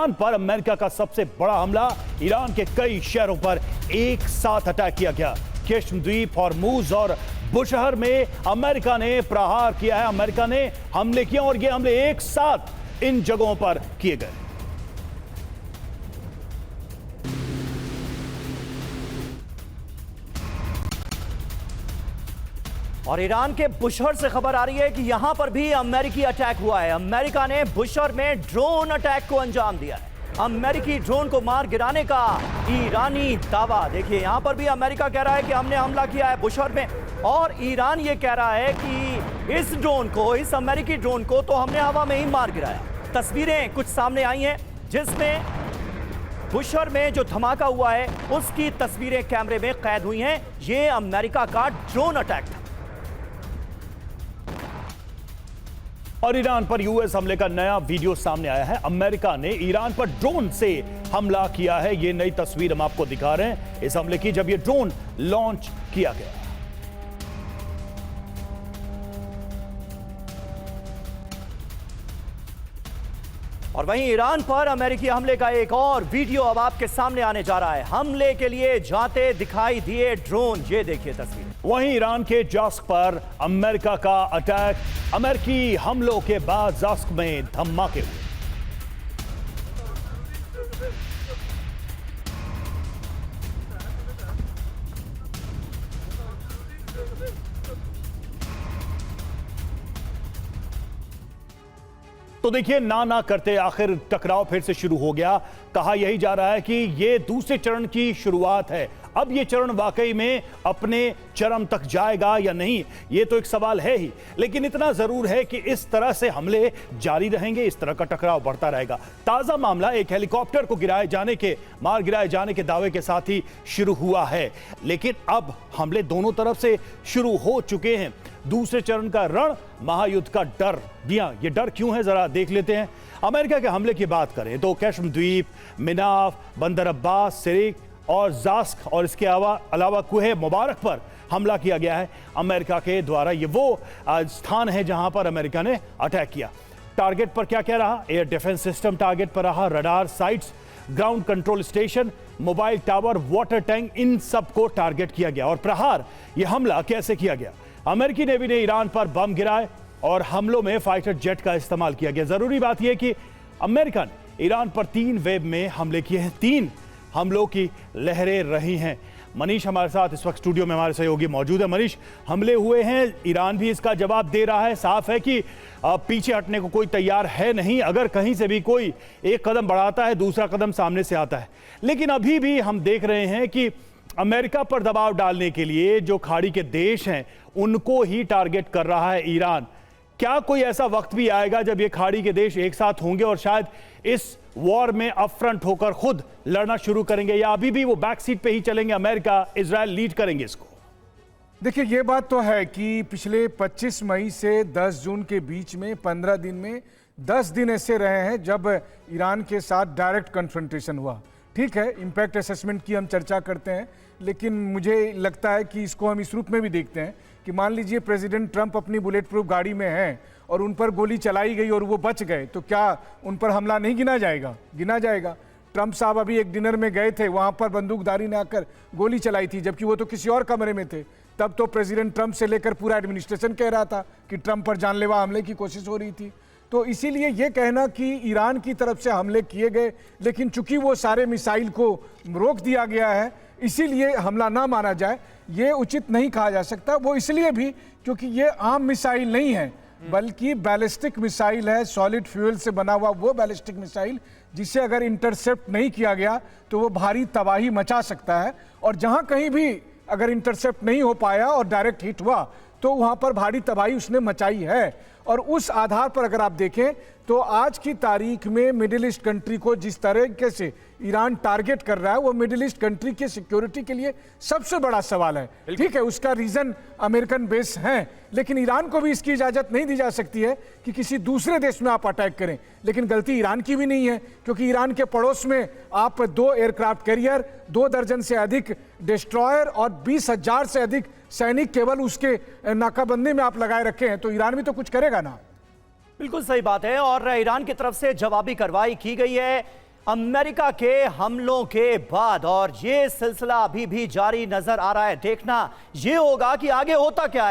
Iran पर America का सबसे बड़ा हमला। ईरान के कई शहरों पर एक साथ अटैक किया गया। केश्म द्वीप, हॉर्मुज और बुशहर में अमेरिका ने प्रहार किया है। अमेरिका ने हमले किए और ये हमले एक साथ इन जगहों पर किए गए। और ईरान के बुशहर से खबर आ रही है कि यहां पर भी अमेरिकी अटैक हुआ है। अमेरिका ने बुशहर में ड्रोन अटैक को अंजाम दिया है। अमेरिकी ड्रोन को मार गिराने का ईरानी दावा। देखिए यहां पर भी अमेरिका कह रहा है कि हमने हमला किया है बुशहर में, और ईरान ये कह रहा है कि इस ड्रोन को, इस अमेरिकी ड्रोन को तो हमने हवा में ही मार गिराया। तस्वीरें कुछ सामने आई हैं जिसमें बुशहर में जो धमाका हुआ है उसकी तस्वीरें कैमरे में कैद हुई हैं। ये अमेरिका का ड्रोन अटैक था। और ईरान पर यूएस हमले का नया वीडियो सामने आया है। अमेरिका ने ईरान पर ड्रोन से हमला किया है। ये नई तस्वीर हम आपको दिखा रहे हैं इस हमले की, जब ये ड्रोन लॉन्च किया गया। और वहीं ईरान पर अमेरिकी हमले का एक और वीडियो अब आपके सामने आने जा रहा है। हमले के लिए जाते दिखाई दिए ड्रोन, ये देखिए तस्वीर। वहीं ईरान के जास्क पर अमेरिका का अटैक। अमेरिकी हमलों के बाद जास्क में धमाके हुए। तो देखिए ना करते आखिर टकराव फिर से शुरू हो गया। कहा यही जा रहा है कि ये दूसरे चरण की शुरुआत है। अब ये चरण वाकई में अपने चरम तक जाएगा या नहीं, ये तो एक सवाल है ही, लेकिन इतना जरूर है कि इस तरह से हमले जारी रहेंगे, इस तरह का टकराव बढ़ता रहेगा। ताजा मामला एक हेलीकॉप्टर को मार गिराए जाने के दावे के साथ ही शुरू हुआ है, लेकिन अब हमले दोनों तरफ से शुरू हो चुके हैं। दूसरे चरण का रण महायुद्ध का डर। ये डर क्यों है जरा देख लेते हैं। अमेरिका के हमले की बात करें तो केश्म द्वीप, मिनाफ, बंदर अब्बास, सिरिक और जास्क और इसके अलावा कुहे मुबारक पर हमला किया गया है अमेरिका के द्वारा। ये वो स्थान है जहां पर अमेरिका ने अटैक किया। टारगेट पर क्या रहा? एयर डिफेंस सिस्टम टारगेट पर रहा, radar sites, ground control station, mobile tower, water tank, इन सबको टारगेट किया गया। और प्रहार, यह हमला कैसे किया गया? अमेरिकी नेवी ने ईरान पर बम गिराए और हमलों में फाइटर जेट का इस्तेमाल किया गया। जरूरी बात यह कि अमेरिका ने ईरान पर 3 वेव में हमले किए हैं। 3 हमलों की लहरें रही हैं। मनीष हमारे साथ इस वक्त स्टूडियो में हमारे सहयोगी मौजूद है। मनीष, हमले हुए हैं, ईरान भी इसका जवाब दे रहा है। साफ है कि पीछे हटने को कोई तैयार है नहीं। अगर कहीं से भी कोई एक कदम बढ़ाता है, दूसरा कदम सामने से आता है। लेकिन अभी भी हम देख रहे हैं कि अमेरिका पर दबाव डालने के लिए जो खाड़ी के देश हैं उनको ही टारगेट कर रहा है ईरान। क्या कोई ऐसा वक्त भी आएगा जब ये खाड़ी के देश एक साथ होंगे और शायद इस वॉर में अपफ्रंट होकर खुद लड़ना शुरू करेंगे, या अभी भी वो बैक सीट पे ही चलेंगे, अमेरिका इजराइल लीड करेंगे इसको? देखिए ये बात तो है कि पिछले 25 मई से 10 जून के बीच में 15 दिन में 10 दिन ऐसे रहे हैं जब ईरान के साथ डायरेक्ट कन्फ्रंटेशन हुआ। ठीक है, इम्पैक्ट असेसमेंट की हम चर्चा करते हैं, लेकिन मुझे लगता है कि इसको हम इस रूप में भी देखते हैं कि मान लीजिए प्रेसिडेंट ट्रंप अपनी बुलेट प्रूफ गाड़ी में हैं और उन पर गोली चलाई गई और वो बच गए, तो क्या उन पर हमला नहीं गिना जाएगा? गिना जाएगा। ट्रंप साहब अभी एक डिनर में गए थे, वहाँ पर बंदूकधारी ने आकर गोली चलाई थी, जबकि वो तो किसी और कमरे में थे। तब तो प्रेसिडेंट ट्रंप से लेकर पूरा एडमिनिस्ट्रेशन कह रहा था कि ट्रंप पर जानलेवा हमले की कोशिश हो रही थी। तो इसीलिए ये कहना कि ईरान की तरफ से हमले किए गए, लेकिन चूंकि वो सारे मिसाइल को रोक दिया गया है इसीलिए हमला ना माना जाए, ये उचित नहीं कहा जा सकता। वो इसलिए भी क्योंकि ये आम मिसाइल नहीं है, बल्कि बैलिस्टिक मिसाइल है, सॉलिड फ्यूल से बना हुआ वो बैलिस्टिक मिसाइल जिसे अगर इंटरसेप्ट नहीं किया गया तो वो भारी तबाही मचा सकता है। और जहां कहीं भी अगर इंटरसेप्ट नहीं हो पाया और डायरेक्ट हिट हुआ तो वहां पर भारी तबाही उसने मचाई है। और उस आधार पर अगर आप देखें तो आज की तारीख में मिडिल ईस्ट कंट्री को जिस तरीके से ईरान टारगेट कर रहा है वो मिडिल ईस्ट कंट्री के सिक्योरिटी के लिए सबसे बड़ा सवाल है। ठीक है, उसका रीजन अमेरिकन बेस हैं, लेकिन ईरान को भी इसकी इजाजत नहीं दी जा सकती है कि किसी दूसरे देश में आप अटैक करें। लेकिन गलती ईरान की भी नहीं है, क्योंकि ईरान के पड़ोस में आप 2 एयरक्राफ्ट कैरियर, 2 दर्जन से अधिक डिस्ट्रॉयर और 20,000 से अधिक सैनिक केवल उसके नाकाबंदी में आप लगाए रखे हैं, तो ईरान भी तो कुछ करेगा ना। बिल्कुल सही बात है। और ईरान की तरफ से जवाबी कार्रवाई की गई है। अमेरिका के हमलों के बाद, और ये सिलसिला अभी भी जारी नजर आ रहा है। देखना यह होगा कि आगे होता क्या है।